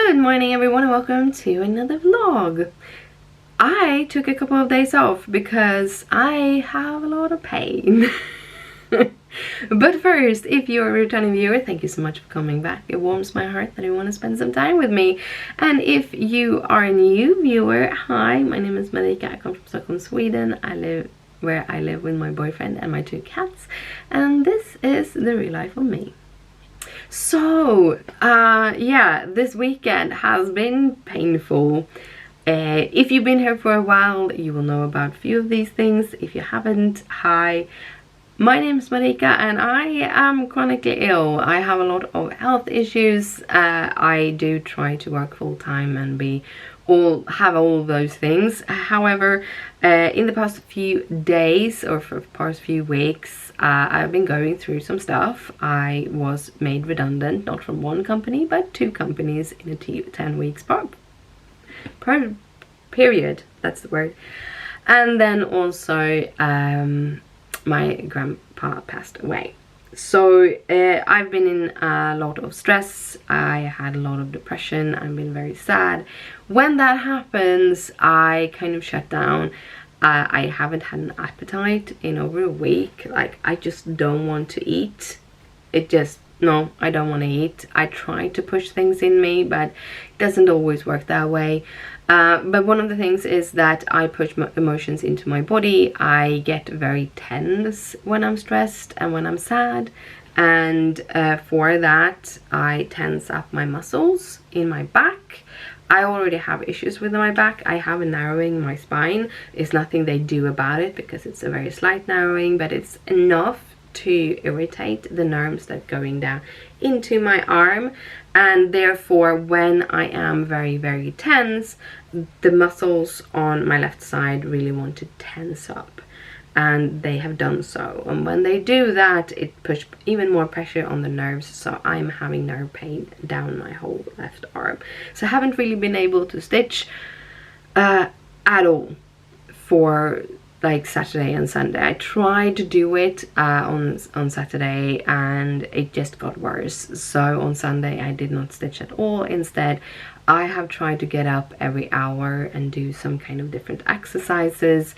Good morning everyone and welcome to another vlog. I took a couple of days off because I have a lot of pain. But first, if you're a returning viewer, thank you so much for coming back. It warms my heart that you want to spend some time with me. And if you are a new viewer, hi, my name is Marika. I come from Stockholm, Sweden. I live with my boyfriend and my 2 cats. And this is the real life of me. So, yeah, this weekend has been painful. If you've been here for a while, you will know about a few of these things. If you haven't, hi. My name is Marika and I am chronically ill. I have a lot of health issues. I do try to work full time and have all those things. However, in the past few days or for the past few weeks, I've been going through some stuff. I was made redundant, not from one company, but 2 companies in a 10 weeks period. That's the word. And then also, my grandpa passed away. So I've been in a lot of stress. I had a lot of depression. I've been very sad. When that happens, I kind of shut down. I haven't had an appetite in over a week. Like, I just don't want to eat. No, I don't want to eat. I try to push things in me, but it doesn't always work that way. But one of the things is that I push my emotions into my body. I get very tense when I'm stressed and when I'm sad. And for that, I tense up my muscles in my back. I already have issues with my back. I have a narrowing in my spine. It's nothing they do about it because it's a very slight narrowing, but it's enough to irritate the nerves that going down into my arm. And therefore, when I am very, very tense, the muscles on my left side really want to tense up. And they have done so. And when they do that, it puts even more pressure on the nerves. So I'm having nerve pain down my whole left arm. So I haven't really been able to stitch at all for like Saturday and Sunday. I tried to do it on Saturday and it just got worse. So on Sunday I did not stitch at all. Instead, I have tried to get up every hour and do some kind of different exercises.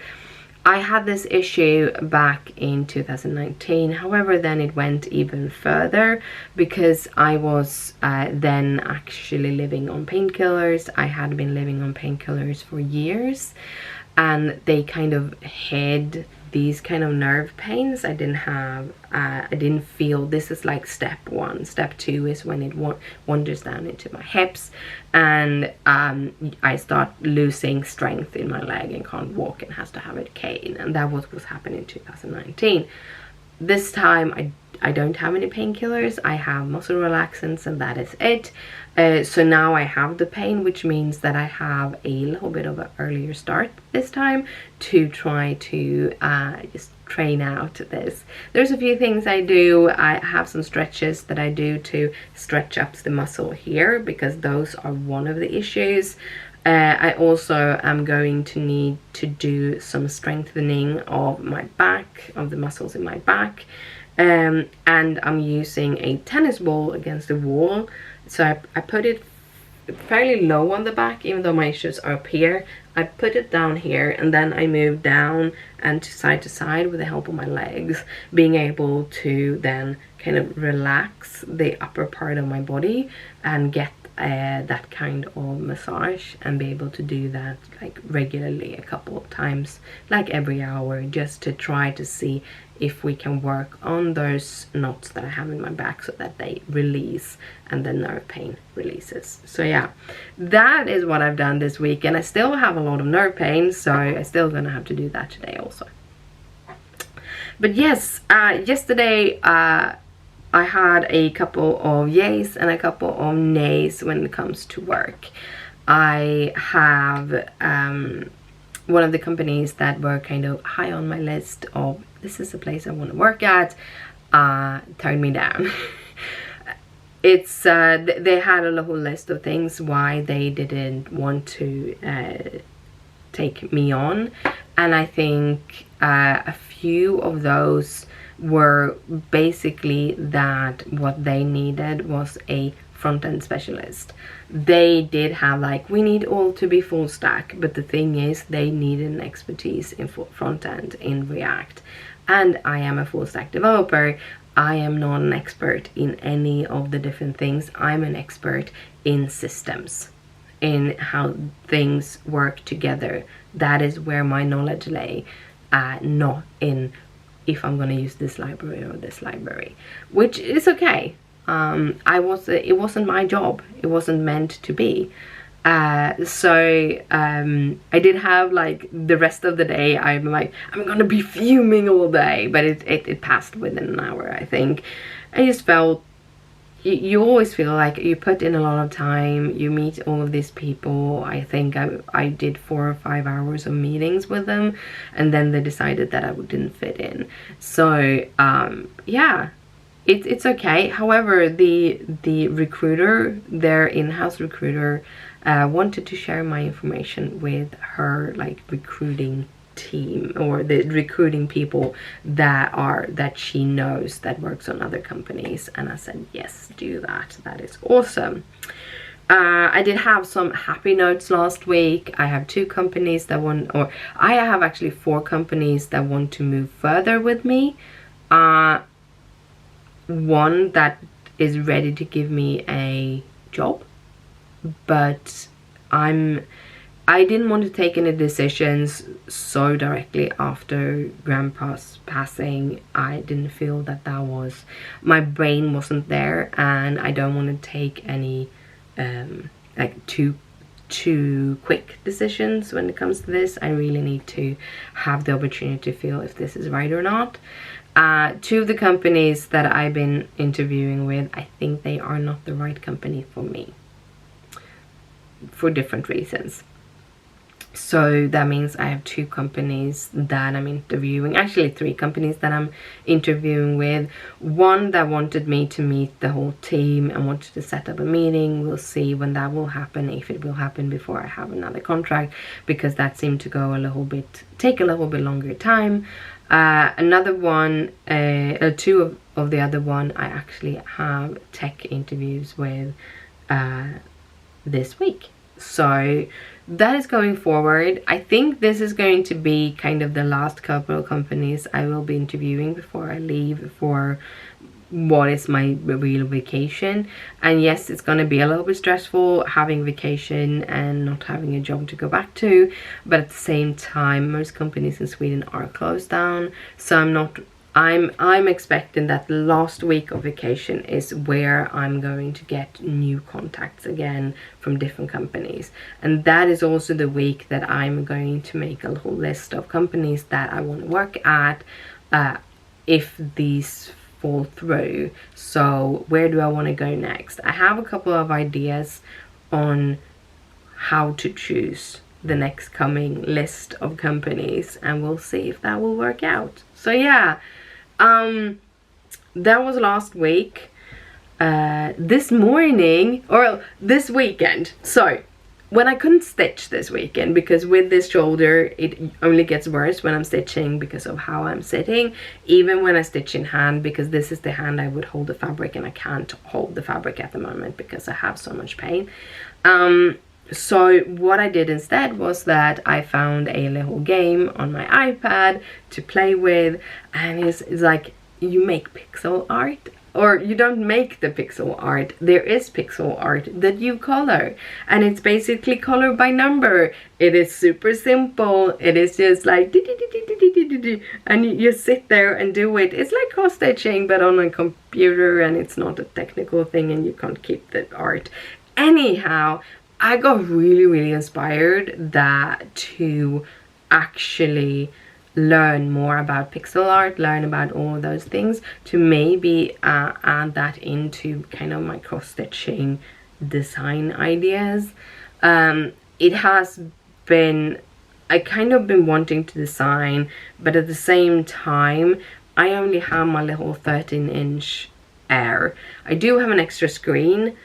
I had this issue back in 2019. However, then it went even further because I was then actually living on painkillers. I had been living on painkillers for years. And they kind of hid these kind of nerve pains. I didn't feel. This is like step 1. Step 2 is when it wanders down into my hips. And I start losing strength in my leg and can't walk and has to have a cane. And that was what was happening in 2019. This time I don't have any painkillers. I have muscle relaxants and that is it. So now I have the pain, which means that I have a little bit of an earlier start this time to try to just train out this. There's a few things I do. I have some stretches that I do to stretch up the muscle here because those are one of the issues. I also am going to need to do some strengthening of my back, of the muscles in my back. And I'm using a tennis ball against the wall. So I put it fairly low on the back, even though my issues are up here. I put it down here and then I move down and to side with the help of my legs, being able to then kind of relax the upper part of my body and get that kind of massage and be able to do that like regularly a couple of times, like every hour, just to try to see if we can work on those knots that I have in my back so that they release and the nerve pain releases. So yeah, that is what I've done this week, and I still have a lot of nerve pain, so I'm still gonna have to do that today also. But yes, yesterday I had a couple of yays and a couple of nays when it comes to work. I have one of the companies that were kind of high on my list of this is a place I want to work at, turned me down. It's they had a whole list of things why they didn't want to take me on, and I think a few of those were basically that what they needed was a front-end specialist. They did have like, we need all to be full stack, but the thing is they need an expertise in front-end in React, and I am a full stack developer. I am not an expert in any of the different things. I'm an expert in systems, in how things work together. That is where my knowledge lay, not in if I'm gonna use this library or this library, which is okay. It wasn't my job. It wasn't meant to be. So I did have like the rest of the day, I'm gonna be fuming all day, but it passed within an hour, I think. I just felt, you always feel like you put in a lot of time, you meet all of these people. I think I did 4 or 5 hours of meetings with them, and then they decided that I didn't fit in. So yeah, it's okay. However, the recruiter, their in-house recruiter, wanted to share my information with her like recruiting team, or the recruiting people that she knows that works on other companies. And I said, yes, do that. That is awesome. I did have some happy notes last week. I have 2 companies that want, or I have actually 4 companies that want to move further with me. One that is ready to give me a job, but I didn't want to take any decisions so directly after Grandpa's passing. I didn't feel that was, my brain wasn't there, and I don't want to take any like too quick decisions when it comes to this. I really need to have the opportunity to feel if this is right or not. 2 of the companies that I've been interviewing with, I think they are not the right company for me, for different reasons. So that means I have 2 companies that I'm interviewing, actually 3 companies that I'm interviewing with. One that wanted me to meet the whole team and wanted to set up a meeting. We'll see when that will happen, if it will happen before I have another contract, because that seemed to go take a little bit longer time. Another one, 2 of the other one, I actually have tech interviews with this week. So that is going forward. I think this is going to be kind of the last couple of companies I will be interviewing before I leave for what is my real vacation. And yes, it's going to be a little bit stressful having vacation and not having a job to go back to, but at the same time most companies in Sweden are closed down, so I'm expecting that the last week of vacation is where I'm going to get new contacts again from different companies. And that is also the week that I'm going to make a little list of companies that I want to work at, if these fall through. So where do I want to go next? I have a couple of ideas on how to choose the next coming list of companies, and we'll see if that will work out. So yeah, that was last week. This morning, or this weekend, so when I couldn't stitch this weekend, because with this shoulder it only gets worse when I'm stitching because of how I'm sitting, even when I stitch in hand, because this is the hand I would hold the fabric, and I can't hold the fabric at the moment because I have so much pain. So what I did instead was that I found a little game on my iPad to play with, and it's like, you make pixel art, or you don't make the pixel art, there is pixel art that you color, and it's basically color by number. It is super simple. It is just like and you sit there and do it. It's like cross stitching but on a computer, and it's not a technical thing, and you can't keep the art. Anyhow, I got really inspired to actually learn more about pixel art, learn about all of those things, to maybe add that into kind of my cross-stitching design ideas. It has been, I kind of been wanting to design, but at the same time I only have my little 13-inch Air. I do have an extra screen,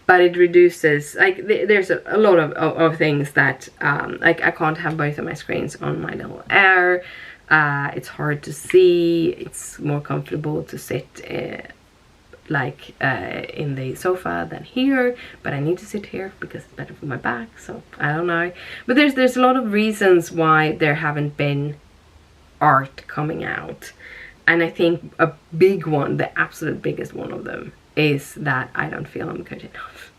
but it reduces, like, there's a lot of things that like I can't have both of my screens on my little Air. It's hard to see. It's more comfortable to sit like in the sofa than here, but I need to sit here because it's better for my back, so I don't know. But there's a lot of reasons why there haven't been art coming out, and I think a big one, the absolute biggest one of them, is that I don't feel I'm good enough.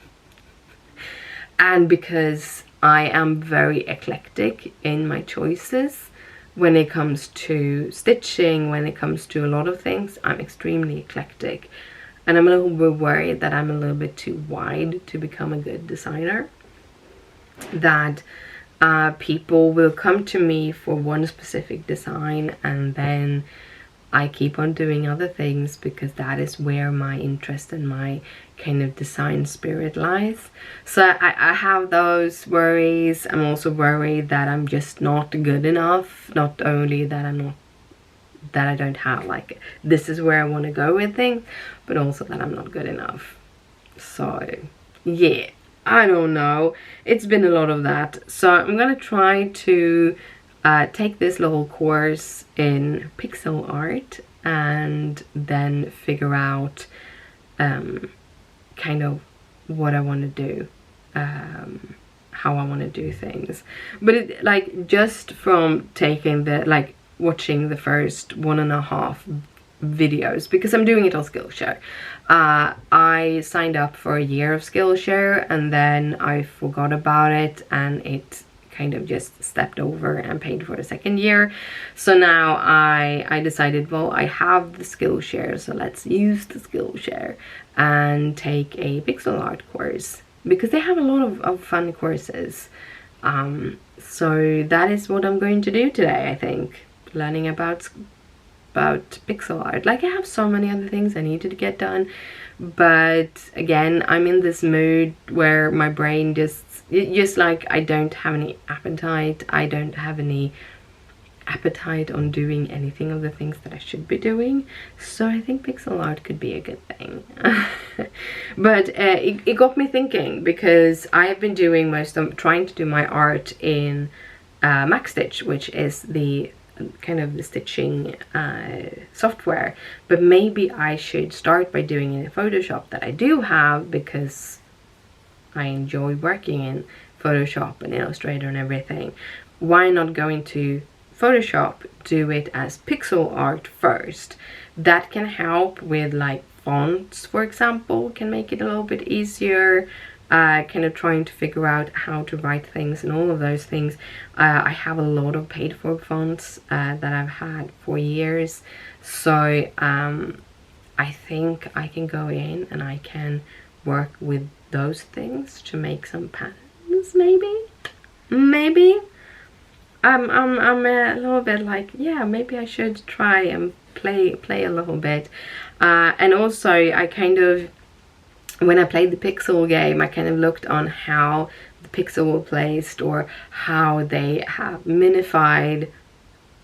And because I am very eclectic in my choices when it comes to stitching, when it comes to a lot of things, I'm extremely eclectic. And I'm a little bit worried that I'm a little bit too wide to become a good designer. That people will come to me for one specific design, and then I keep on doing other things because that is where my interest and my kind of design spirit lies. So I have those worries. I'm also worried that I'm just not good enough. Not only that I don't have like, this is where I want to go with things, but also that I'm not good enough. So yeah, I don't know. It's been a lot of that. So I'm gonna try to take this little course in pixel art and then figure out kind of what I want to do, how I want to do things. But it, like, just from taking the, like, watching the first 1.5 videos, because I'm doing it on Skillshare. I signed up for a year of Skillshare and then I forgot about it, and it kind of just stepped over and paid for the second year. So now I decided, well, I have the Skillshare, so let's use the Skillshare and take a pixel art course, because they have a lot of fun courses. So that is what I'm going to do today, I think. Learning about pixel art. Like, I have so many other things I needed to get done, but again, I'm in this mood where my brain just like, I don't have any appetite. I don't have any appetite on doing anything of the things that I should be doing. So I think pixel art could be a good thing. But it got me thinking, because I have been doing trying to do my art in MaxStitch, which is the kind of the stitching software, but maybe I should start by doing it in Photoshop that I do have, because I enjoy working in Photoshop and Illustrator and everything. Why not go into Photoshop, do it as pixel art first? That can help with, like, fonts, for example, can make it a little bit easier. Kind of trying to figure out how to write things and all of those things. I have a lot of paid for fonts that I've had for years, so I think I can go in and I can work with those things to make some patterns, maybe. I'm a little bit like, yeah, maybe I should try and play a little bit. And also, I kind of, when I played the Pixel game, I kind of looked on how the pixel were placed, or how they have minified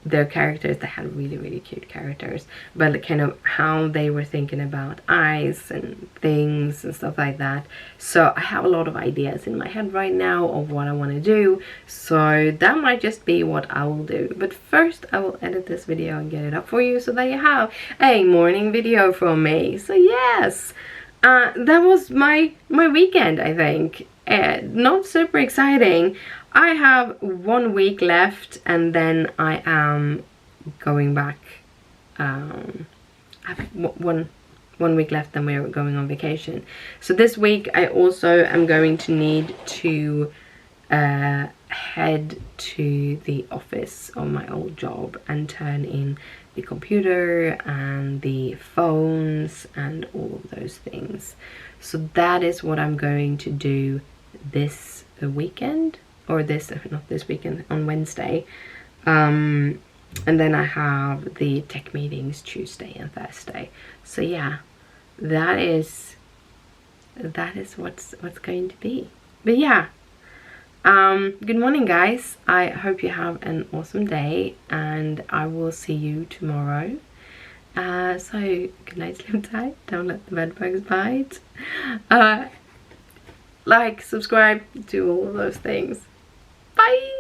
their characters. They had really cute characters, but kind of how they were thinking about eyes and things and stuff like that. So I have a lot of ideas in my head right now of what I want to do, so that might just be what I will do. But first I will edit this video and get it up for you, so that you have a morning video from me. So yes, that was my weekend, I think. Not super exciting. I have 1 week left, and then I am going back. I have one week left, then we're going on vacation. So this week I also am going to need to head to the office of my old job and turn in the computer and the phones and all of those things. So that is what I'm going to do this weekend, or not this weekend, on Wednesday. And then I have the tech meetings Tuesday and Thursday. So yeah, that is what's going to be. But yeah, good morning, guys. I hope you have an awesome day, and I will see you tomorrow. So good night, sleep tight, don't let the bed bugs bite. Like, subscribe, do all of those things. Bye.